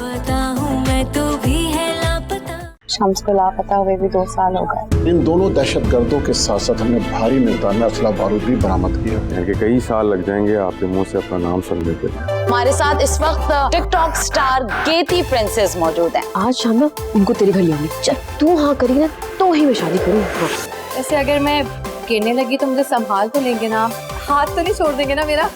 लापता हूँ मैं तो भी है लापता। शम्स को लापता हुए भी 2 साल हो गए। इन दोनों दहशतगर्दों के साथ साथ हमने भारी मिकदार में असला बारूद भी बरामद किया। इनके कई साल लग जाएंगे आपके मुंह से अपना नाम सुनने के लिए। हमारे साथ इस वक्त टिकटॉक स्टार गेती प्रिंसेस मौजूद हैं। आज शाम ना उनको तेरे घर ले आऊंगी। जब तू हाँ करी ना तो ही मैं शादी करूँ। ऐसे अगर मैं गिरने लगी तो मुझे संभाल तो लेंगे ना, हाथ तो नहीं छोड़ देंगे ना मेरा?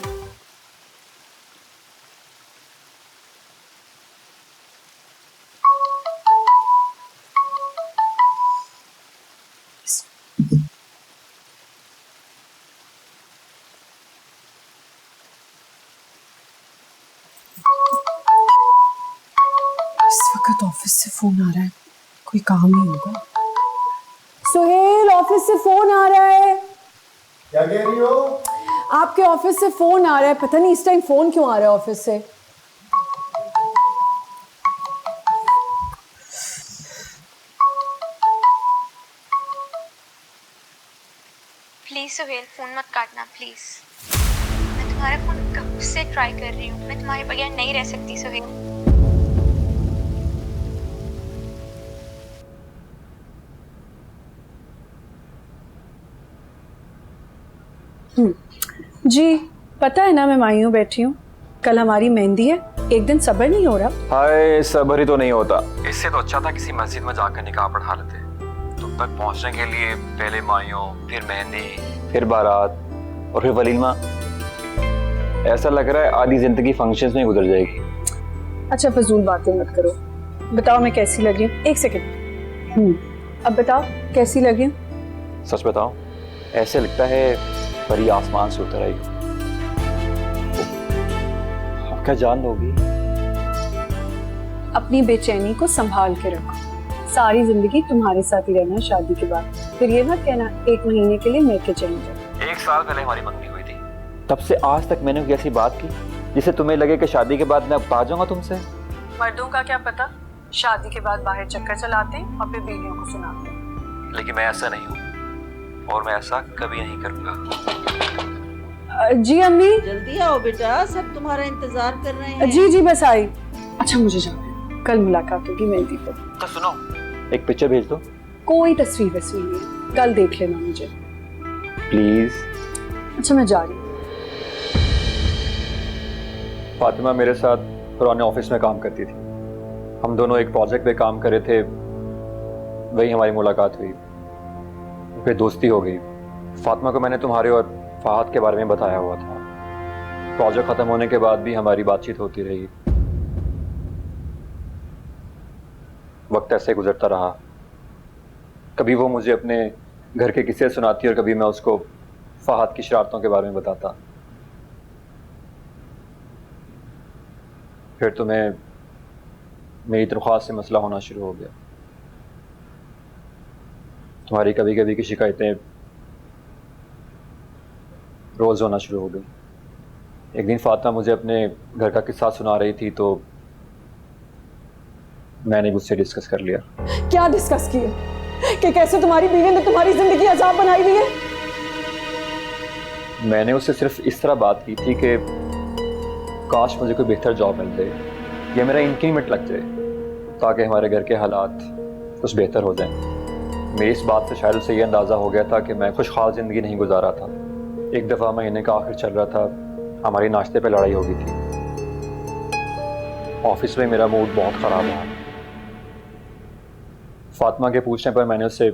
इस वक्त ऑफिस से फोन आ रहा है, कोई काम ही होगा। सुहेल, ऑफिस से फोन आ रहा है। क्या कह रही हो? आपके ऑफिस से फोन आ रहा है, पता नहीं इस टाइम फोन क्यों आ रहा है ऑफिस से। प्लीज सुहेल, फोन मत काटना प्लीज। मैं तुम्हारा फोन कब से ट्राई कर रही हूँ, मैं तुम्हारे बगैर नहीं रह सकती सुहेल। जी पता है ना, मैं मायूं बैठी हूँ, कल हमारी मेहंदी है, एक दिन सब्र नहीं हो रहा। हाय, सब्र ही तो नहीं होता। इससे तो अच्छा था किसी मस्जिद में जाकर निकाह पढ़ा लेते। तुम तक पहुंचने के लिए पहले मायूं, फिर मेहंदी, फिर बारात और फिर वलीमा। ऐसा लग रहा है आधी जिंदगी फंक्शंस में गुजर जाएगी। अच्छा फजूल बातें मत करो, बताओ मैं कैसी लगी हूँ? एक सेकंड, अब बताओ कैसी लगी हूँ? सच बताओ, ऐसे लगता है परी आसमान से उतर आई। अब क्या जान लोगी? अपनी बेचैनी को संभाल के रखो, सारी जिंदगी तुम्हारे साथ ही रहना है शादी के बाद। फिर ये मत कहना 1 महीने के लिए मैके चली जाओ। 1 साल पहले हमारी मंगनी हुई थी, तब से आज तक मैंने कोई ऐसी बात की जिसे तुम्हें लगे कि शादी के बाद मैं अब आ जाऊंगा तुमसे। मर्दों का क्या पता, शादी के बाद बाहर चक्कर चलाते हैं और फिर बीवियों को सुनाते हैं। लेकिन मैं ऐसा नहीं हूँ और मैं ऐसा कभी नहीं करूंगा। जी अम्मी, जल्दी आओ बेटा, सब तुम्हारा इंतजार कर रहे हैं। जी बस आई। अच्छा मुझे जाना है, कल मुलाकात होगी मेहंदी पर। तो सुनो, एक पिक्चर भेज दो। कोई तस्वीर वस्वीर नहीं है, कल देख लेना मुझे प्लीज। अच्छा मैं जा रही हूँ। फातिमा मेरे साथ पुराने ऑफिस में काम करती थी। हम दोनों एक प्रोजेक्ट पे काम कर रहे थे, वही हमारी मुलाकात हुई, फिर दोस्ती हो गई। फातिमा को मैंने तुम्हारे और फहद के बारे में बताया हुआ था। प्रोजेक्ट खत्म होने के बाद भी हमारी बातचीत होती रही। वक्त ऐसे गुजरता रहा, कभी वो मुझे अपने घर के किस्से सुनाती और कभी मैं उसको फहद की शरारतों के बारे में बताता। फिर तुम्हें मेरी दरख्वास्त से मसला होना शुरू हो गया। तुम्हारी कभी कभी की शिकायतें रोज होना शुरू हो गई। एक दिन फातिमा मुझे अपने घर का किस्सा सुना रही थी तो मैंने मुझसे डिस्कस कर लिया। क्या डिस्कस किया कि कैसे तुम्हारी बीवी ने तुम्हारी जिंदगी अजाब बनाई हुई है? मैंने उससे सिर्फ इस तरह बात की थी कि काश मुझे कोई बेहतर जॉब मिल जाए या मेरा इंक्रीमेंट लग जाए ताकि हमारे घर के हालात कुछ बेहतर हो जाएं। मेरी इस बात से शायद उसे ये अंदाज़ा हो गया था कि मैं खुशहाल ज़िंदगी नहीं गुजारा था। एक दफ़ा महीने का आखिर चल रहा था, हमारी नाश्ते पे लड़ाई हो गई थी। ऑफिस में मेरा मूड बहुत ख़राब रहा। फातिमा के पूछने पर मैंने उससे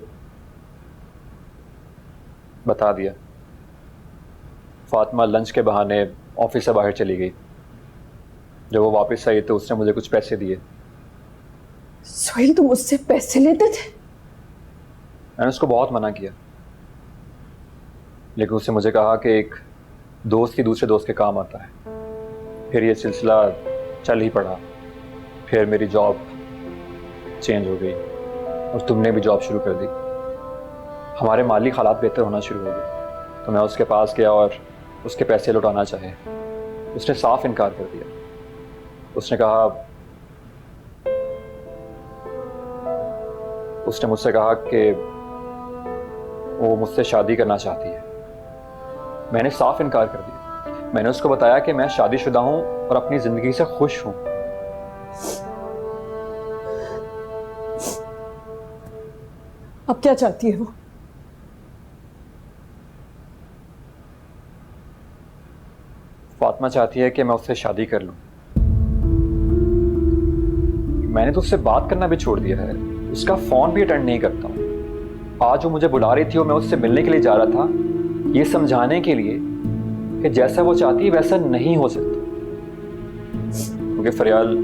बता दिया। फातिमा लंच के बहाने ऑफिस से बाहर चली गई। जब वो वापस आई तो उसने मुझे कुछ पैसे दिए। सोहेल, तुम उससे पैसे लेते थे? मैंने उसको बहुत मना किया, लेकिन उसने मुझे कहा कि एक दोस्त ही दूसरे दोस्त के काम आता है। फिर ये सिलसिला चल ही पड़ा। फिर मेरी जॉब चेंज हो गई और तुमने भी जॉब शुरू कर दी। हमारे माली हालात बेहतर होना शुरू हो गए तो मैं उसके पास गया और उसके पैसे लौटाना चाहे। उसने साफ इनकार कर दिया। उसने मुझसे कहा कि वो मुझसे शादी करना चाहती है। मैंने साफ इनकार कर दिया। मैंने उसको बताया कि मैं शादीशुदा हूं और अपनी जिंदगी से खुश हूं। अब क्या चाहती है वो? फातिमा चाहती है कि मैं उससे शादी कर लूं। मैंने तो उससे बात करना भी छोड़ दिया है, उसका फोन भी अटेंड नहीं करता हूं। आज वो मुझे बुला रही थी और मैं उससे मिलने के लिए जा रहा था, ये समझाने के लिए कि जैसा वो चाहती है वैसा नहीं हो सकता। क्योंकि फरियाल,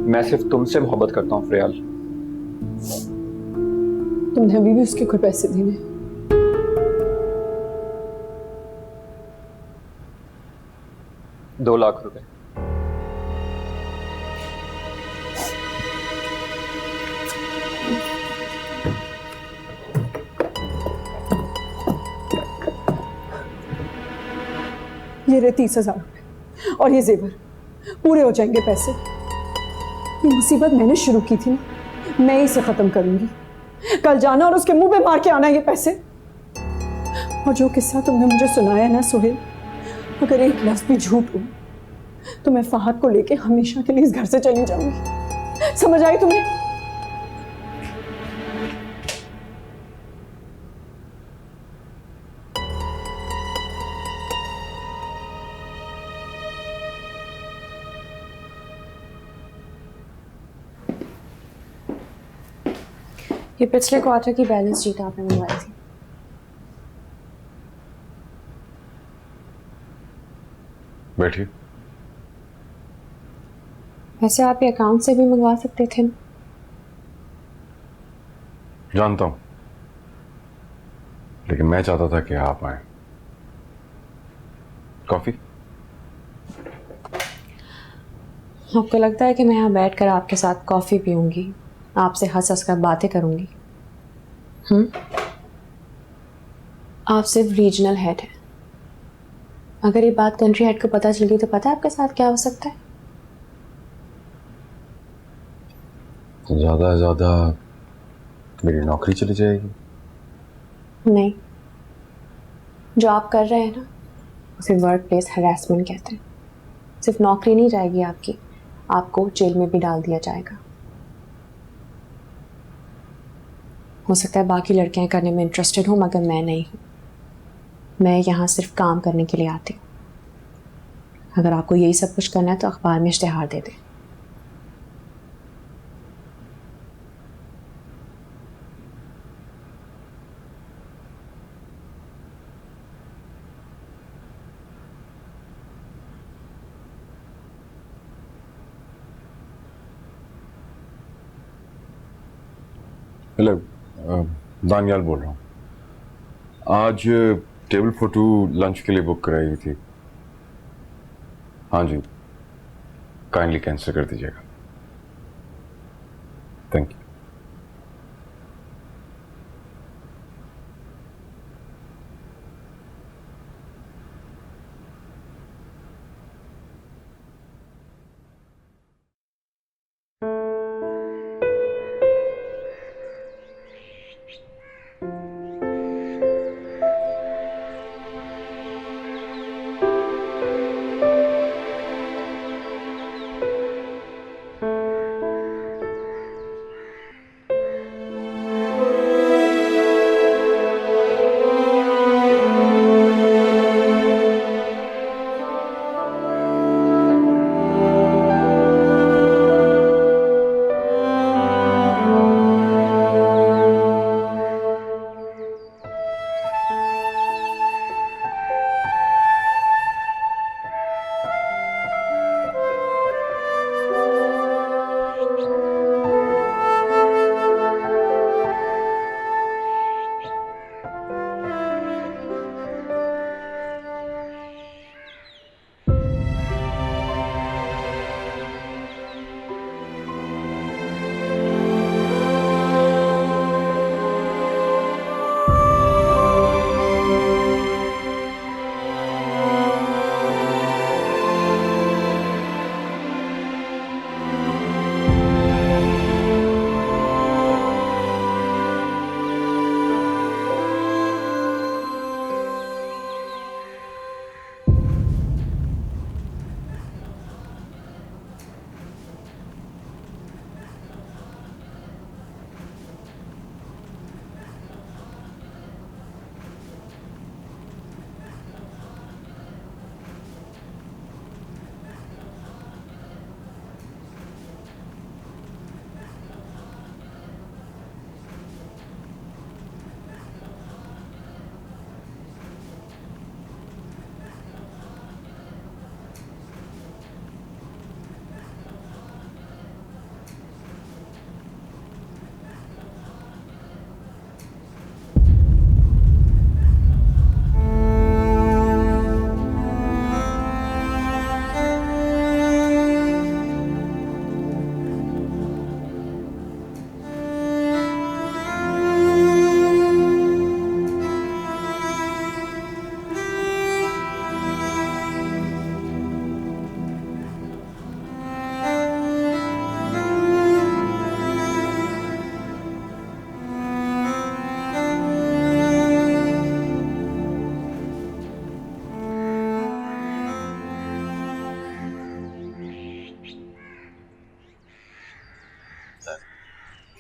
मैं सिर्फ तुमसे मोहब्बत करता हूं फरियाल। तुमने अभी भी उसके कोई पैसे देने? ₹2,00,000। ये रहे 30,000 रुपए और ये जेवर, पूरे हो जाएंगे पैसे। ये मुसीबत मैंने शुरू की थी ना, मैं ही इसे खत्म करूंगी। कल जाना और उसके मुंह पे मार के आना ये पैसे। और जो किस्सा तुमने मुझे सुनाया ना सोहेल, अगर एक लफ्ज भी झूठ हो तो मैं फहद को लेके हमेशा के लिए इस घर से चली जाऊंगी। समझ आई तुम्हें? ये पिछले क्वार्टर की बैलेंस शीट आपने मंगवाई थी। बैठिए। वैसे आप ये अकाउंट से भी मंगवा सकते थे ना? जानता हूं, लेकिन मैं चाहता था कि आप आए। कॉफी? आपको लगता है कि मैं यहाँ बैठकर आपके साथ कॉफी पीऊंगी, आपसे हंस हंस कर बातें करूंगी? आप सिर्फ रीजनल हेड हैं। अगर ये बात कंट्री हेड को पता चल गई तो पता है आपके साथ क्या हो सकता है? ज्यादा ज्यादा मेरी नौकरी चली जाएगी। नहीं, जो आप कर रहे हैं ना उसे वर्क प्लेस हरासमेंट कहते हैं। सिर्फ नौकरी नहीं जाएगी आपकी, आपको जेल में भी डाल दिया जाएगा। हो सकता है बाकी लड़कियां करने में इंटरेस्टेड हूं, मगर मैं नहीं हूं। मैं यहाँ सिर्फ काम करने के लिए आती हूँ। अगर आपको यही सब कुछ करना है तो अखबार में इश्तिहार दे दें। हेलो, दानियाल बोल रहा हूँ। आज टेबल फॉर 2 लंच के लिए बुक कराई हुई थी। हाँ जी, काइंडली कैंसिल कर दीजिएगा। Thank you.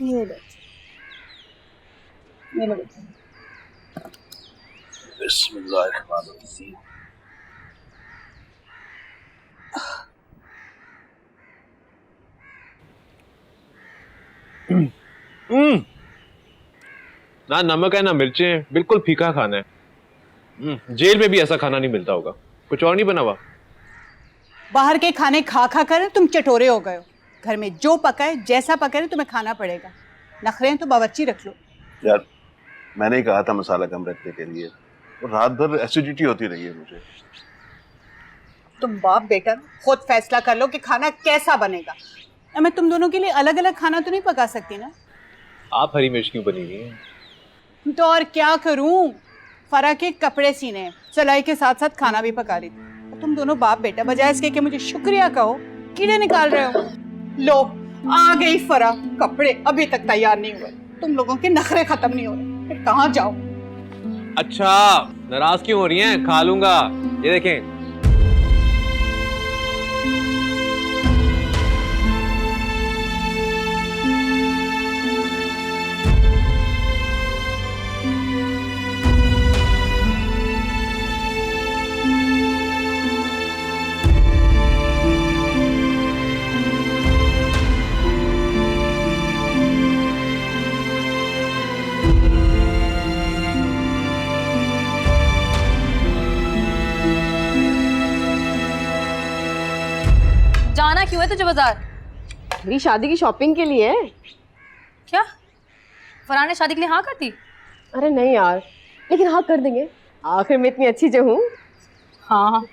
ये बच्चे ये लो बच्चे। बिस्मिल्लाहिर्रहमानिर्रहीम। ना नमक है ना मिर्चें, बिल्कुल फीका खाना है। जेल में भी ऐसा खाना नहीं मिलता होगा। कुछ और नहीं बना हुआ? बाहर के खाने खा खा कर तुम चटोरे हो गए हो। घर में जो पका है जैसा पका है तुम्हें खाना पड़ेगा। नखरे तो बावर्ची रख लो। यार मैंने ही कहा था मसाला कम रखने के लिए, और रात भर एसिडिटी होती रही है मुझे। तुम बाप बेटा खुद फैसला कर लो कि खाना कैसा बनेगा। मैं तुम दोनों के लिए अलग अलग खाना तो नहीं पका सकती ना। आप हरी मिर्च क्यों बनी हुई है? तो और क्या करूं, फरा के कपड़े सीने, सिलाई के साथ साथ खाना भी पका रही थी। तुम दोनों बाप बेटा बजाय इसके कि मुझे शुक्रिया कहो, कीड़े निकाल रहे हो। लो आ गई फरा, कपड़े अभी तक तैयार नहीं हुए। तुम लोगों के नखरे खत्म नहीं हो रहे, फिर कहाँ जाओ। अच्छा नाराज क्यों हो रही हैं? खा लूंगा। ये देखें। जाना क्यों है तुझे बाजार? मेरी शादी की शॉपिंग के लिए। क्या फरहान ने शादी के लिए हाँ कर दी? अरे नहीं यार, लेकिन हाँ कर देंगे, आखिर में इतनी अच्छी जो हूँ। हाँ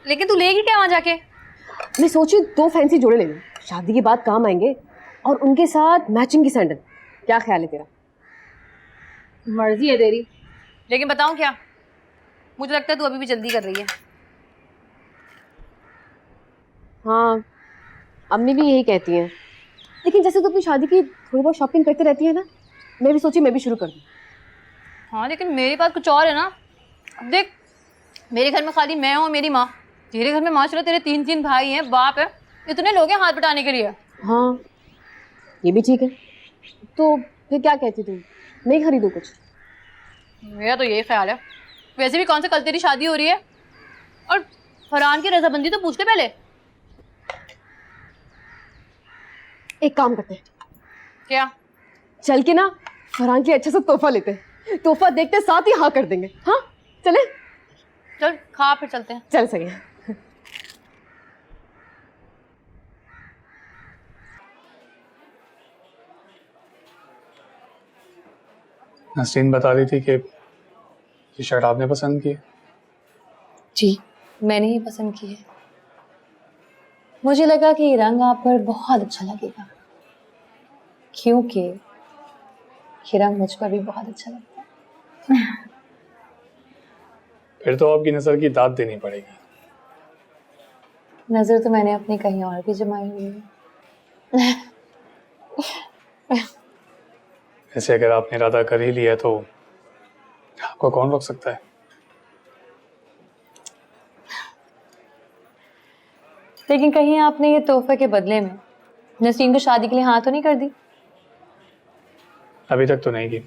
लेकिन तू लेगी क्या वहाँ जाके? मैं सोची 2 फैंसी जोड़े ले लूँ, शादी के बाद काम आएंगे, और उनके साथ मैचिंग की सैंडल। क्या ख्याल है तेरा? मर्जी है तेरी, लेकिन बताऊँ क्या, मुझे लगता है तू अभी भी जल्दी कर रही है। हाँ अम्मी भी यही कहती हैं, लेकिन जैसे तू अपनी शादी की थोड़ी बहुत शॉपिंग करती रहती है ना, मैं भी सोची मैं भी शुरू कर दूँ। हाँ लेकिन मेरी बात कुछ और है ना। अब देख, मेरे घर में खाली मैं हूँ, मेरी माँ। तेरे घर में माशाल्लाह तेरे 3 भाई हैं, बाप है, इतने लोग हैं हाथ बटाने के लिए। हाँ ये भी ठीक है, तो फिर क्या कहती तू, नहीं खरीदूँ कुछ? मेरा तो यही ख्याल है। वैसे भी कौन सा कल तेरी शादी हो रही है, और फरहान की रजामंदी तो पूछ ले पहले। एक काम करते हैं, क्या? चल के ना फरहान के अच्छा सा तोहफा लेते हैं, तोहफा देखते साथ ही हाँ कर देंगे। हाँ चले, चल खा फिर चलते हैं। चल सही है। नसरीन बता रही थी कि ये शर्ट आपने पसंद की है। जी मैंने ही पसंद की है, मुझे लगा कि ये रंग आप पर बहुत अच्छा लगेगा, क्योंकि ये रंग मुझ पर भी बहुत अच्छा लगता है। फिर तो आपकी नजर की दाद देनी पड़ेगी। नजर तो मैंने अपनी कहीं और भी जमाई हुई है। वैसे अगर आपने इरादा कर ही लिया तो आपको कौन रोक सकता है? लेकिन कहीं आपने ये तोहफे के बदले में नसरीन को शादी के लिए हाँ तो नहीं कर दी? अभी तक तो नहीं की।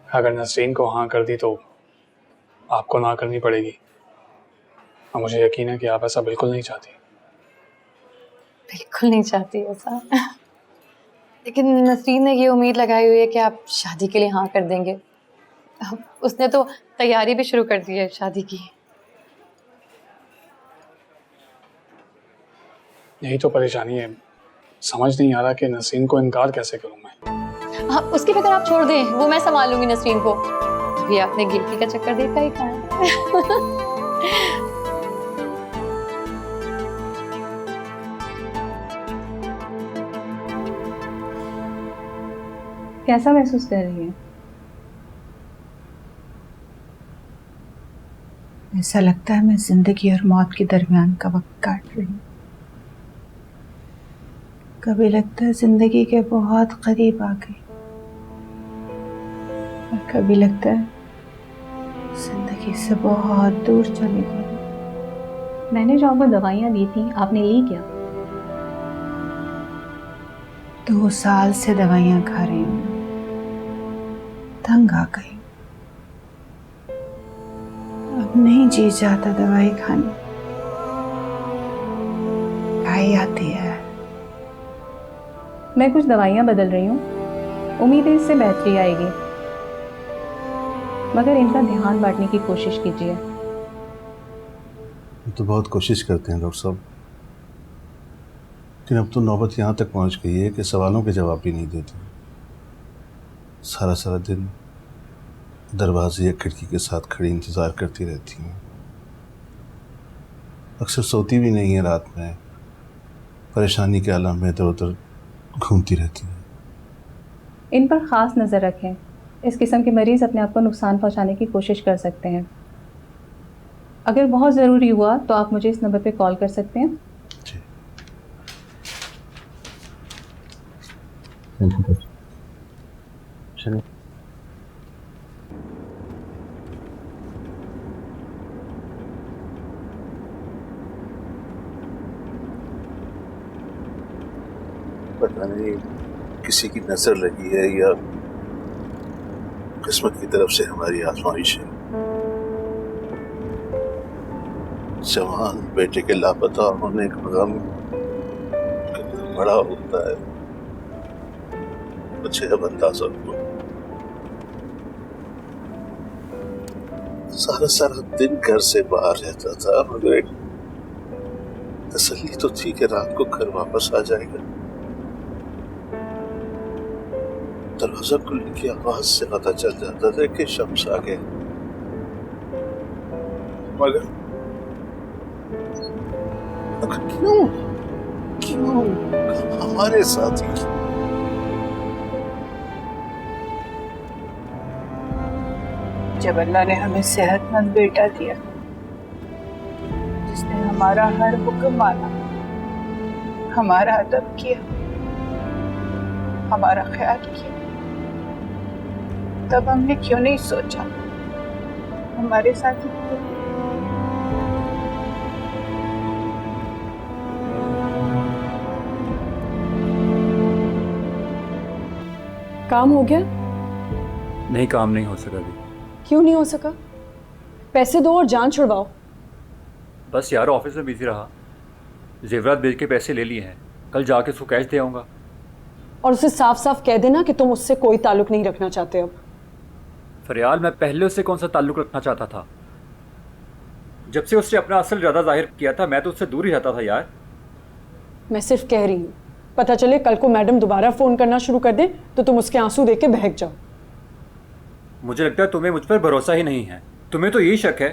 अगर नसरीन को हाँ कर दी तो आपको ना करनी पड़ेगी, और मुझे यकीन है कि आप ऐसा बिल्कुल नहीं चाहती। बिल्कुल नहीं चाहती ऐसा। लेकिन नसरीन ने ये उम्मीद लगाई हुई है कि आप शादी के लिए हाँ कर देंगे। उसने तो तैयारी भी शुरू कर दी है शादी की। यही तो परेशानी है, समझ नहीं आ रहा कि नसरीन को इनकार कैसे करूं मैं। हाँ, उसकी फिक्र आप छोड़ दें, वो मैं संभाल लूंगी नसरीन को। ये आपने गिल्टी का चक्कर देखा ही कहाँ है। कैसा महसूस कर रही है? ऐसा लगता है मैं जिंदगी और मौत के दरमियान का वक्त काट रही हूँ। कभी लगता है जिंदगी के बहुत करीब आ गई, और कभी लगता है जिंदगी से बहुत दूर चली गई। मैंने जो आपको दवाइयाँ दी थी आपने ली क्या? 2 साल से दवाइयां खा रही हूँ, तंग आ गई। अब नहीं जी चाहता दवाई खाने, खाई आती है। मैं कुछ दवाइयाँ बदल रही हूँ, उम्मीद है इससे बेहतरी आएगी, मगर इनका ध्यान बांटने की कोशिश कीजिए। तो बहुत कोशिश करते हैं डॉक्टर साहब, लेकिन अब तो नौबत यहाँ तक पहुँच गई है कि सवालों के जवाब भी नहीं देते। सारा सारा दिन दरवाजे या खिड़की के साथ खड़ी इंतज़ार करती रहती हैं। अक्सर सोती भी नहीं है रात में, परेशानी के आलम में इधर उधर घूमती रहती हैं। इन पर ख़ास नज़र रखें। इस किस्म के मरीज़ अपने आप को नुकसान पहुंचाने की कोशिश कर सकते हैं। अगर बहुत ज़रूरी हुआ तो आप मुझे इस नंबर पे कॉल कर सकते हैं। चलिए। पता नहीं किसी की नजर लगी है या किस्मत की तरफ से हमारी आजमाइश है। जवान बेटे के लापता होने का गम कितना बड़ा होता है, मुझे अब अंदाजा हुआ। सारा सारा दिन घर से बाहर रहता था, मगर एक तसल्ली तो थी कि रात को घर वापस आ जाएगा। दरवाजा खुलने की आवाज से पता चल जाता था कि शम्स आ गए, मगर क्यों हमारे साथ ही? जब अल्लाह ने हमें सेहतमंद बेटा दिया, जिसने हमारा हर हुक्म माना, हमारा अदब किया, हमारा ख्याल किया, तब हमने क्यों नहीं सोचा हमारे साथ ही क्यों? काम हो गया? नहीं, काम नहीं हो सका अभी। क्यों नहीं हो सका? पैसे दो और जान छुड़वाओ। बस यार, ऑफिस में बिजी रहा। जेवरात बेच के पैसे ले लिए हैं, कल जाके उसको कैश दे आऊँगा। और उसे साफ साफ कह देना कि तुम उससे कोई ताल्लुक नहीं रखना चाहते अब। फरियाल, मैं पहले उससे कौन सा ताल्लुक रखना चाहता था? जब से उसने अपना असल इरादा जाहिर किया था, मैं तो उससे दूर ही रहता था यार। मैं सिर्फ कह रही हूँ, पता चले कल को मैडम दोबारा फ़ोन करना शुरू कर दे तो तुम उसके आंसू देख के बहक जाओ। मुझे लगता है तुम्हें मुझ पर भरोसा ही नहीं है। तुम्हें तो यही शक है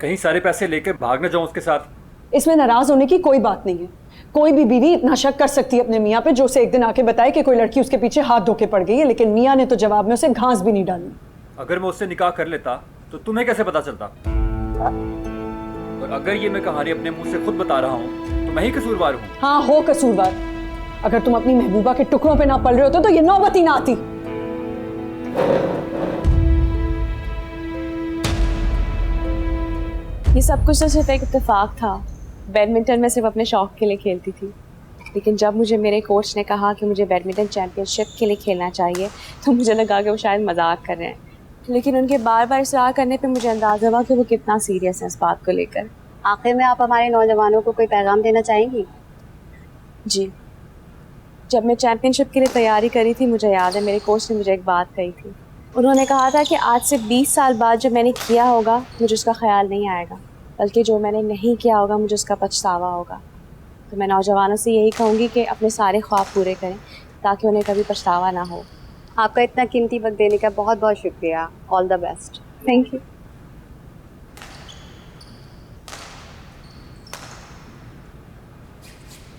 कहीं सारे पैसे लेकर भाग न जाऊं उसके साथ। इसमें नाराज होने की कोई बात नहीं है। कोई भी बीवी इतना शक कर सकती है अपने मियाँ पे, जो उसे एक दिन आके बताए कि कोई लड़की उसके पीछे हाथ धो के पड़ गई है, लेकिन मियाँ ने तो जवाब में उसे घास भी नहीं डाली। अगर मैं उससे निकाह कर लेता तो तुम्हें कैसे पता चलता? और अगर ये मैं कहानी अपने मुंह से खुद बता रहा हूँ तो मैं ही कसूरवार हूँ। हाँ, हो कसूरवार। अगर तुम अपनी महबूबा के टुकड़ों पे ना पल रहे होते तो ये नौबत ही ना आती। ये सब कुछ तो सिर्फ एक इत्तेफाक था। बैडमिंटन में सिर्फ अपने शौक के लिए खेलती थी, लेकिन जब मुझे मेरे कोच ने कहा कि मुझे बैडमिंटन चैंपियनशिप के लिए खेलना चाहिए तो मुझे लगा कि वो शायद मजाक कर रहे हैं, लेकिन उनके बार बार इसरार करने पे मुझे अंदाज़ा हुआ कि वो कितना सीरियस है इस बात को लेकर। आखिर में आप हमारे नौजवानों को कोई पैगाम देना चाहेंगी? जी, जब मैं चैंपियनशिप के लिए तैयारी करी थी, मुझे याद है मेरे कोच ने मुझे एक बात कही थी। उन्होंने कहा था कि आज से 20 साल बाद जो मैंने किया होगा मुझे उसका ख्याल नहीं आएगा, बल्कि जो मैंने नहीं किया होगा मुझे उसका पछतावा होगा। तो मैं नौजवानों से यही कहूँगी कि अपने सारे ख्वाब पूरे करें ताकि उन्हें कभी पछतावा ना हो। आपका इतना कीमती वक्त देने का बहुत बहुत शुक्रिया। All the best. Thank you.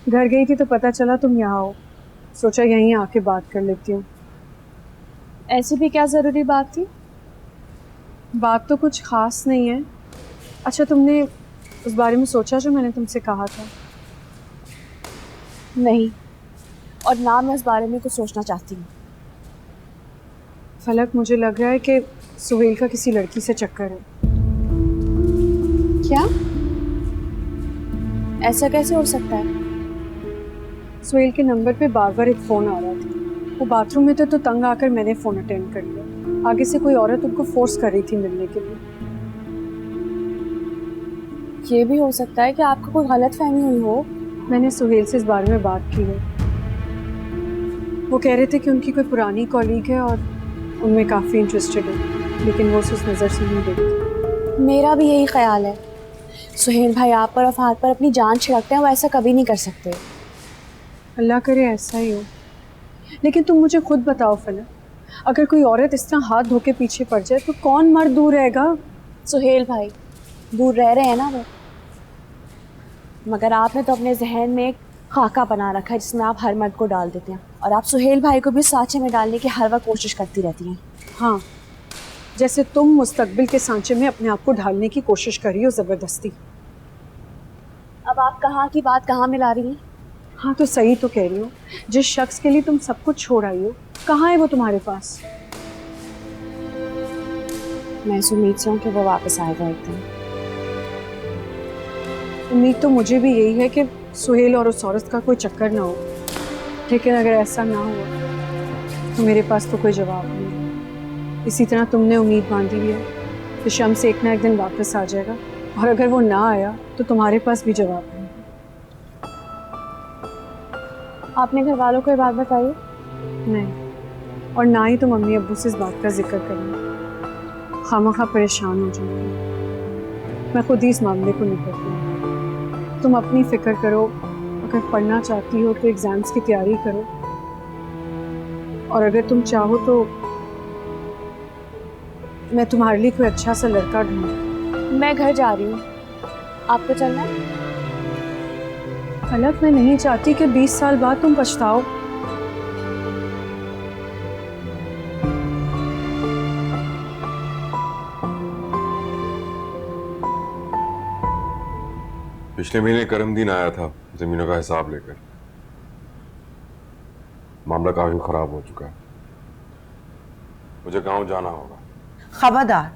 घर गई थी तो पता चला तुम यहाँ हो, सोचा यहीं आके बात कर लेती हूँ। ऐसी भी क्या ज़रूरी बात थी? बात तो कुछ ख़ास नहीं है। अच्छा, तुमने उस बारे में सोचा जो मैंने तुमसे कहा था? नहीं, और ना मैं इस बारे में कुछ सोचना चाहती हूँ। फलक, मुझे लग रहा है कि सुहेल का किसी लड़की से चक्कर है। क्या? ऐसा कैसे हो सकता है? सुहेल के नंबर पे बार बार एक फ़ोन आ रहा था। वो बाथरूम में थे तो तंग आकर मैंने फ़ोन अटेंड कर लिया। आगे से कोई औरत उनको फोर्स कर रही थी मिलने के लिए। ये भी हो सकता है कि आपको कोई गलत फहमी हुई हो। मैंने सुहेल से इस बारे में बात की है। वो कह रहे थे कि उनकी कोई पुरानी कॉलीग है और उनमें काफ़ी इंटरेस्टेड है, लेकिन वो उस नज़र से नहीं देखती। मेरा भी यही ख्याल है। सुहेल भाई आप पर और फहद पर अपनी जान छिड़कते हैं, वो ऐसा कभी नहीं कर सकते। अल्लाह करे ऐसा ही हो। लेकिन तुम मुझे खुद बताओ फलक, अगर कोई औरत इस तरह हाथ धो के पीछे पड़ जाए तो कौन मर्द दूर रहेगा? सुहेल भाई दूर रह रहे हैं ना वो, मगर आपने तो अपने जहन में एक खाका बना रखा है जिसमें आप हर मर्द को डाल देते हैं, और आप सुहेल भाई को भी सांचे में डालने की हर वक्त कोशिश करती रहती हैं। हाँ, जैसे तुम मुस्तकबिल के सांचे में अपने आप को ढालने की कोशिश कर रही हो ज़बरदस्ती। अब आप कहाँ की बात कहाँ मिला रही हैं? हाँ तो सही तो कह रही हो। जिस शख्स के लिए तुम सब कुछ छोड़ आई हो, कहाँ है वो तुम्हारे पास? मैं इस उम्मीद से हूँ कि वो वापस आएगा एक दिन। उम्मीद तो मुझे भी यही है कि सुहेल और उस औरत का कोई चक्कर ना हो, लेकिन अगर ऐसा ना हुआ तो मेरे पास तो कोई जवाब नहीं है। इसी तरह तुमने उम्मीद बांधी भी है कि शम्स एक ना एक दिन वापस आ जाएगा, और अगर वो ना आया तो तुम्हारे पास भी जवाब नहीं। आपने घर वालों को ये बात बताई? नहीं, और ना ही तुम अम्मी अब्बू से इस बात का जिक्र करना, खामखा परेशान हो जाऊंगी। मैं खुद ही इस मामले को निपटूंगी। तुम अपनी फिक्र करो, अगर पढ़ना चाहती हो तो एग्जाम्स की तैयारी करो, और अगर तुम चाहो तो मैं तुम्हारे लिए कोई अच्छा सा लड़का ढूंढूं। मैं घर जा रही हूँ, आपको चलना है? फलक, मैं नहीं चाहती कि 20 साल बाद तुम पछताओ। पिछले महीने करमदीन आया था जमीनों का हिसाब लेकर। मामला काफी खराब हो चुका है, मुझे गांव जाना होगा। खबरदार,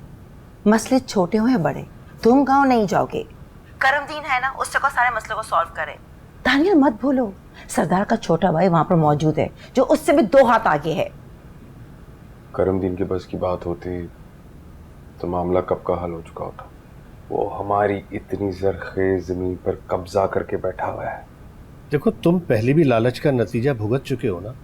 मसले छोटे हो या बड़े, तुम गांव नहीं जाओगे। करमदीन है ना, उससे को सारे मसलों को सॉल्व करे। दानियल मत भूलो, सरदार का छोटा भाई वहां पर मौजूद है जो उससे भी 2 हाथ आगे है। करमदीन के बस की बात होती तो मामला कब का हल हो चुका होता। वो हमारी इतनी जरखेज जमीन पर कब्जा करके बैठा हुआ है। देखो, तुम पहले भी लालच का नतीजा भुगत चुके हो ना।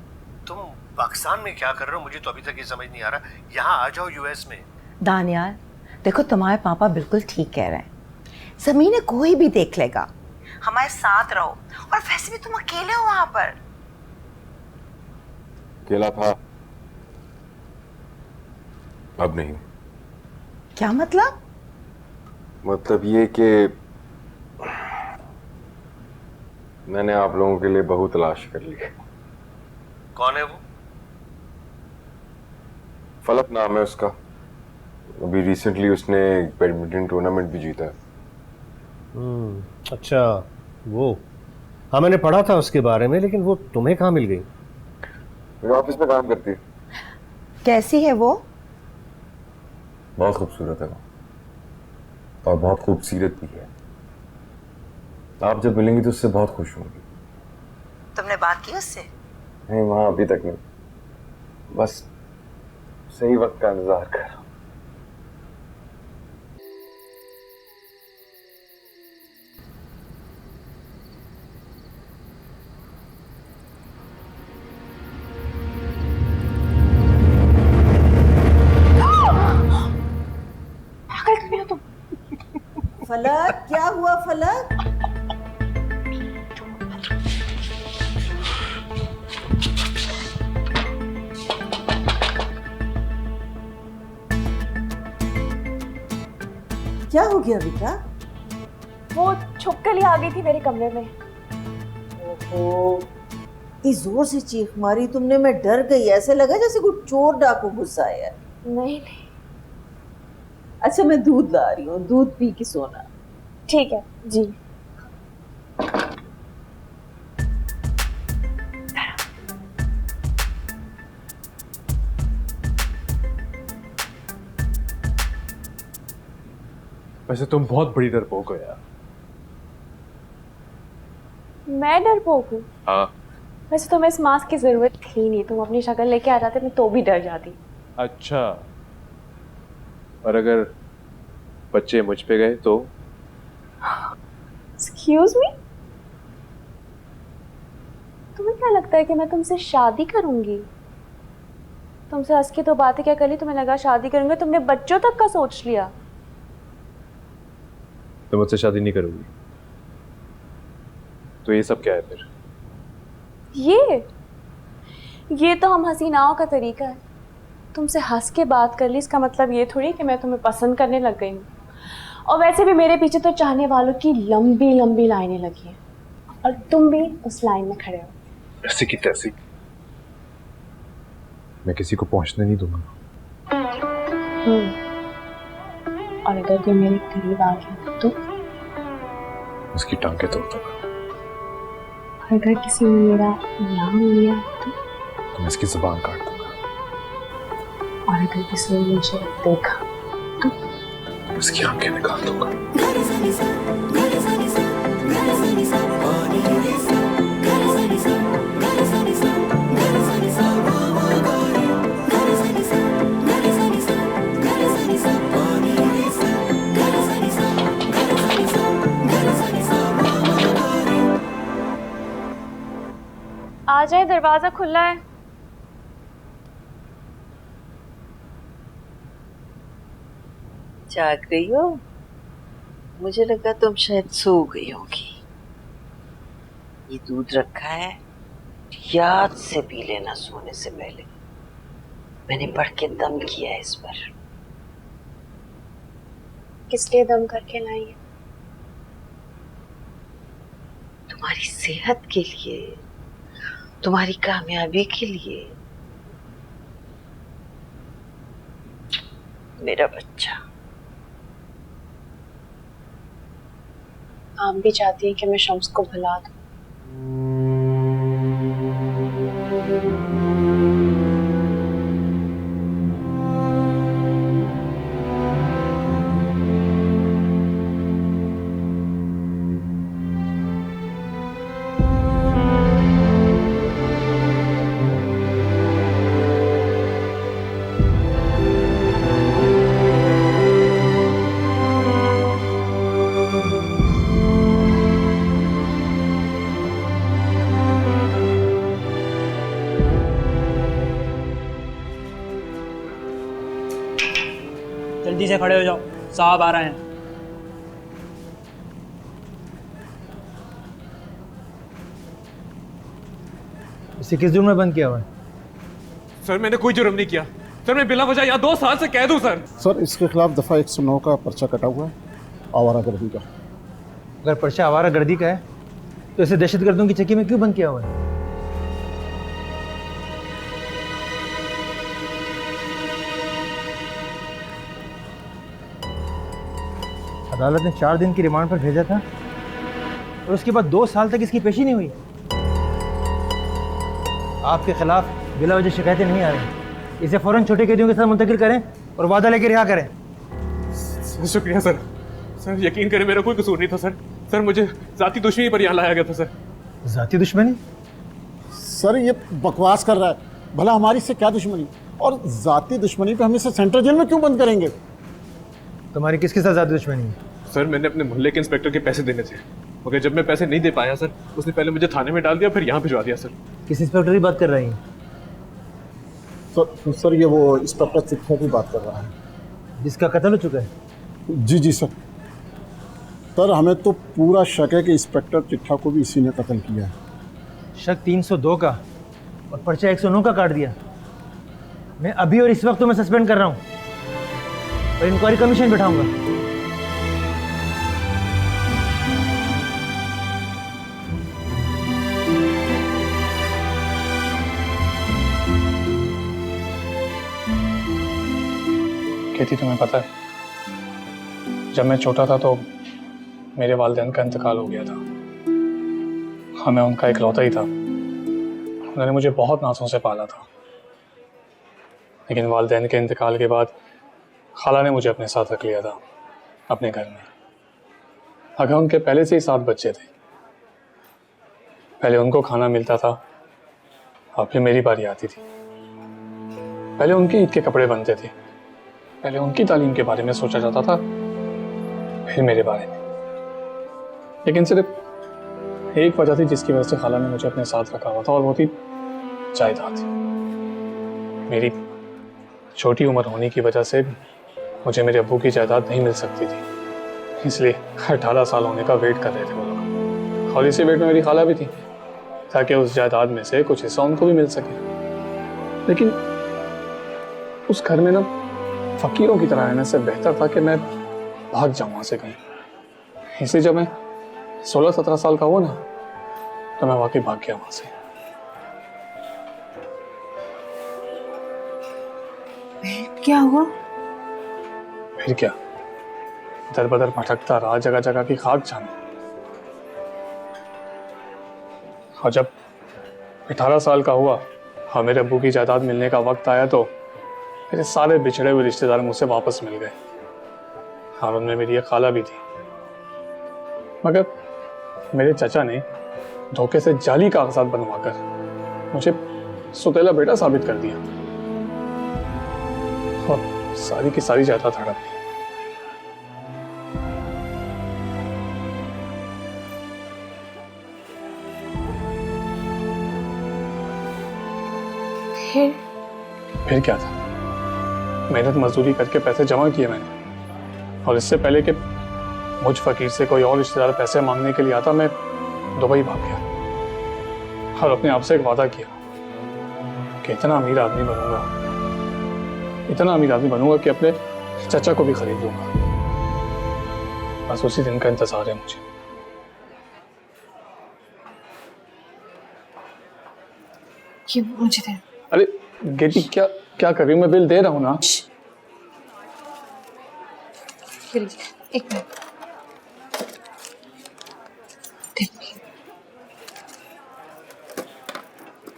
तुम पाकिस्तान में क्या कर रहे हो मुझे तो अभी तक ये समझ नहीं आ रहा। यहाँ आ जाओ यूएस में। दानियाल, देखो तुम्हारे पापा बिल्कुल ठीक कह रहे हैं। जमीनें कोई भी देख लेगा, हमारे साथ रहो। और वैसे भी तुम अकेले हो वहां पर। अकेला था, अब नहीं। क्या मतलब? मतलब ये कि मैंने आप लोगों के लिए बहू तलाश कर ली। कौन है वो? फलक नाम है उसका। अभी रिसेंटली उसने बैडमिंटन टूर्नामेंट भी जीता है। अच्छा, वो। हाँ, मैंने पढ़ा था उसके बारे में, लेकिन वो तुम्हें कहाँ मिल गई? मेरे ऑफिस में काम करती है। कैसी है वो? बहुत खूबसूरत है वो, और बहुत खूबसूरत भी है। आप जब मिलेंगी तो उससे बहुत खुश होंगी। तुमने बात की उससे? नहीं, वहां अभी तक नहीं, बस सही वक्त का इंतजार कर रहा हूं। फलक, क्या हुआ फलक? क्या हो गया बेटा? वो छुपकली आ गई थी मेरे कमरे में। ओहो, इतनी जोर से चीख मारी तुमने, मैं डर गई। ऐसे लगा जैसे कोई चोर डाकू घुस आया। नहीं। अच्छा, मैं दूध ला रही हूँ, दूध पी के सोना। ठीक है जी। वैसे तुम बहुत बड़ी डरपोक हो यार। मैं डरपोक हूँ? हाँ, वैसे तो मैं इस मास्क की ज़रूरत थी नहीं, तुम अपनी शक्ल लेके आ जाते मैं तो भी डर जाती। अच्छा, और अगर बच्चे मुझ पे गए तो? एक्सक्यूज मी, तुम्हें क्या लगता है कि मैं तुमसे शादी करूंगी? तुमसे हंस के तो बातें क्या कर ली, तुम्हें लगा शादी करूंगी, तुमने बच्चों तक का सोच लिया। तो मुझसे शादी नहीं करोगी? तो ये सब क्या है फिर? ये तो हम हसीनाओं का तरीका है। तुमसे हंस के बात कर ली इसका मतलब ये थोड़ी कि मैं तुम्हें पसंद करने लग गई हूँ। और वैसे भी मेरे पीछे तो चाहने वालों की लंबी लंबी लाइनें लगी हैं और तुम भी उस लाइन में खड़े हो। ऐसी की तैसी, मैं किसी को पहुंचने नहीं दूंगा। और अगर कोई मेरे करीब आ गया तो उसकी टांगे तोड़ दूंगा। और अगर किसी ने मेरा नाम लिया तो मैं इसकी जुबान काट दूंगा। और अगर किसी ने मुझे देखा तो उसकी आंखें निकाल दूंगा। आ जाए, दरवाजा खुला है। जाग रही हो? मुझे लगा तुम शायद सो गई होगी। ये दूध रखा है, याद से पी लेना सोने से पहले। मैंने पढ़ के दम किया है इस पर। किस लिए दम करके लाई है? तुम्हारी सेहत के लिए, तुम्हारी कामयाबी के लिए। मेरा बच्चा। आप भी चाहती हैं कि मैं शम्स को भुला दूं? जल्दी से खड़े हो जाओ, साहब आ रहे हैं। इसे किस जुर्म में बंद किया हुआ है? सर मैंने कोई जुर्म नहीं किया सर, मैं बिला वजह यहाँ 2 साल से कैद हूँ सर। सर इसके खिलाफ दफ़ा 109 का पर्चा कटा हुआ है, आवारागर्दी का। अगर पर्चा आवारागर्दी का है तो इसे दहशतगर्दों की चक्की में क्यों बंद किया हुआ है? अदालत ने 4 दिन की रिमांड पर भेजा था और उसके बाद 2 साल तक इसकी पेशी नहीं हुई। आपके खिलाफ बिला वजह शिकायतें नहीं आ रही। इसे फौरन छोटे कैदियों के साथ मुंतकिल करें और वादा लेकर रिहा करें। शुक्रिया सर। सर यकीन करें मेरा कोई कसूर नहीं था सर। सर मुझे जाती दुश्मनी पर यहाँ लाया गया था सर। जाती दुश्मनी? सर ये बकवास कर रहा है। भला हमारी से क्या दुश्मनी, और जाती दुश्मनी पे हम इसे सेंट्रल जेल में क्यों बंद करेंगे? तुम्हारी किसके साथ जाती दुश्मनी है? सर मैंने अपने मोहल्ले के इंस्पेक्टर के पैसे देने थे, मगर जब मैं पैसे नहीं दे पाया सर, उसने पहले मुझे थाने में डाल दिया, फिर यहाँ भिजवा दिया सर। किस इंस्पेक्टर की बात कर रही हैं? सर ये वो इंस्पेक्टर चिट्ठा की बात कर रहा है जिसका कत्ल हो चुका है। जी जी सर। सर हमें तो पूरा शक है कि इंस्पेक्टर चिट्ठा को भी इसी ने कत्ल किया है। शक 302 का और पर्चा 109 का काट दिया। मैं अभी और इस वक्त तो मैं सस्पेंड कर रहा हूँ और इंक्वायरी कमीशन बैठाऊंगा। कहती तुम्हें पता है, जब मैं छोटा था तो मेरे वालिदैन का इंतकाल हो गया था। हाँ मैं उनका इकलौता ही था। उन्होंने मुझे बहुत नाज़ों से पाला था, लेकिन वालिदैन के इंतकाल के बाद खाला ने मुझे अपने साथ रख लिया था अपने घर में। अगर उनके पहले से ही 7 बच्चे थे। पहले उनको खाना मिलता था, और फिर मेरी बारी आती थी। पहले उनके ईद के कपड़े बनते थे, पहले उनकी तालीम के बारे में सोचा जाता था, फिर मेरे बारे में। लेकिन सिर्फ एक वजह थी जिसकी वजह से खाला ने मुझे अपने साथ रखा हुआ था, और वो थी जायदाद। मेरी छोटी उम्र होने की वजह से मुझे मेरे अब्बू की जायदाद नहीं मिल सकती थी, इसलिए 18 साल होने का वेट कर रहे थे वो लोग। और इसी वेट में मेरी खाला भी थी, ताकि उस जायदाद में से कुछ हिस्सा उनको भी मिल सके। लेकिन उस घर में ना फकीरों की तरह रहने से बेहतर था कि मैं भाग जाऊं वहां से कहीं। इसलिए जब मैं 16-17 साल का हुआ ना, तो मैं वाकई भाग गया वहां से। क्या हुआ? फिर क्या, दर बदर भटकता रहा, जगह जगह की खाक जाने। और जब 18 साल का हुआ और मेरे अब्बू की जायदाद मिलने का वक्त आया, तो मेरे सारे बिछड़े हुए रिश्तेदार मुझसे वापस मिल गए, और उनमें मेरी एक खाला भी थी। मगर मेरे चाचा ने धोखे से जाली कागजात बनवाकर मुझे सुतेला बेटा साबित कर दिया और सारी की सारी जायदाद हड़प ली। फिर क्या था, मेहनत मजदूरी करके पैसे जमा किए मैंने, और इससे पहले कि मुझ फकीर से कोई और रिश्तेदार पैसे मांगने के लिए आता, मैं दुबई भाग गया और अपने आप से एक वादा किया कि इतना अमीर आदमी बनूंगा कि अपने चाचा को भी खरीद लूंगा। बस उसी दिन का इंतजार है मुझे। ये मुझे दे। अरे गेटी, क्या क्या कर रही हूँ मैं? बिल दे रहा हूँ ना। एक मिनट।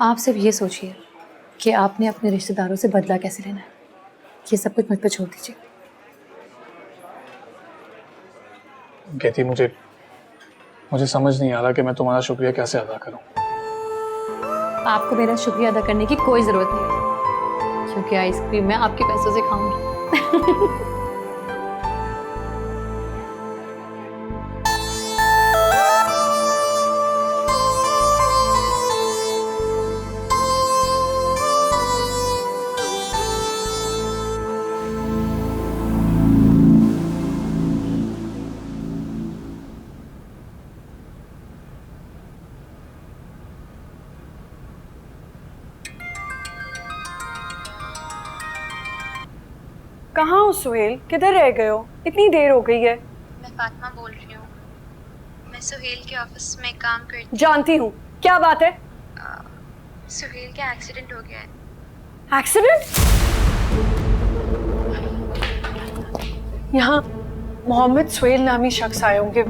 आप सिर्फ ये सोचिए कि आपने अपने रिश्तेदारों से बदला कैसे लेना है। ये सब कुछ मुझ पर छोड़ दीजिए। गेटी, मुझे समझ नहीं आ रहा कि मैं तुम्हारा शुक्रिया कैसे अदा करूं। आपको मेरा शुक्रिया अदा करने की कोई जरूरत नहीं है, क्योंकि आइसक्रीम मैं आपके पैसों से खाऊंगी। कहाँ हो सुहेल? किधर रह गए हो? इतनी देर हो गई है। मैं फातिमा बोल रही हूँ। मैं सुहेल के ऑफिस में काम करती। जानती हूँ। क्या बात है? सुहेल का एक्सीडेंट हो गया है। एक्सीडेंट? यहाँ मोहम्मद सुहेल नामी शख्स आए होंगे।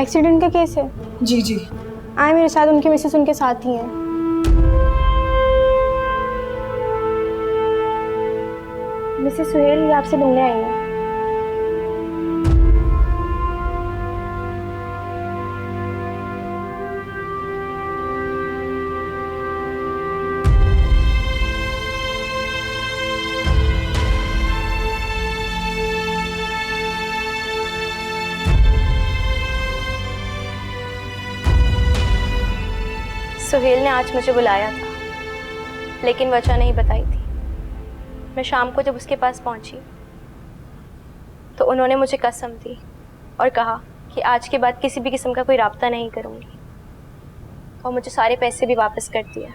एक्सीडेंट का केस है? जी जी। आए मेरे साथ, उनकी मिसेस उनके साथ ही हैं। मिसेस सुहेल, ये आपसे मिलने आई हैं। सुहेल ने आज मुझे बुलाया था, लेकिन वजह नहीं बताई थी। मैं शाम को जब उसके पास पहुंची तो उन्होंने मुझे कसम दी और कहा कि आज के बाद किसी भी किस्म का कोई राब्ता नहीं करूंगी, और मुझे सारे पैसे भी वापस कर दिया।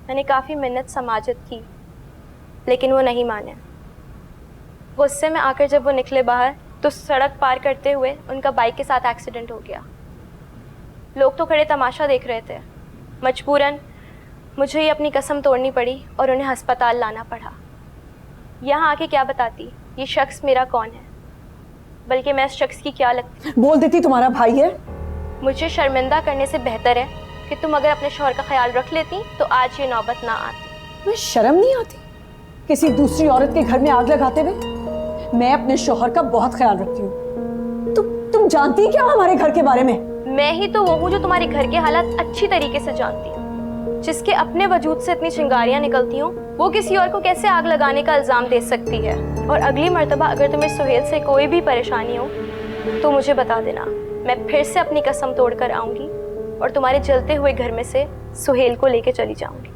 मैंने काफ़ी मिन्नत समाजत की, लेकिन वो नहीं माने। गुस्से में आकर जब वो निकले बाहर, तो सड़क पार करते हुए उनका बाइक के साथ एक्सीडेंट हो गया। लोग तो खड़े तमाशा देख रहे थे। मजबूरन मुझे ही अपनी कसम तोड़नी पड़ी और उन्हें अस्पताल लाना पड़ा। यहाँ आके क्या बताती ये शख्स मेरा कौन है, बल्कि मैं इस शख्स की क्या लगती। बोल देती तुम्हारा भाई है। मुझे शर्मिंदा करने से बेहतर है कि तुम अगर अपने शौहर का ख्याल रख लेती तो आज ये नौबत ना आती। तुम्हें शर्म नहीं आती किसी दूसरी औरत के घर में आग लगाते हुए? मैं अपने शौहर का बहुत ख्याल रखती हूँ। तुम जानती क्या हमारे घर के बारे में? मैं ही तो वो हूँ जो तुम्हारे घर के हालात अच्छी तरीके से जानती हूँ। जिसके अपने वजूद से इतनी चिंगारियाँ निकलती हों, वो किसी और को कैसे आग लगाने का इल्ज़ाम दे सकती है। और अगली मर्तबा अगर तुम्हें सुहेल से कोई भी परेशानी हो तो मुझे बता देना, मैं फिर से अपनी कसम तोड़ कर आऊँगी और तुम्हारे जलते हुए घर में से सुहेल को लेके चली जाऊँगी।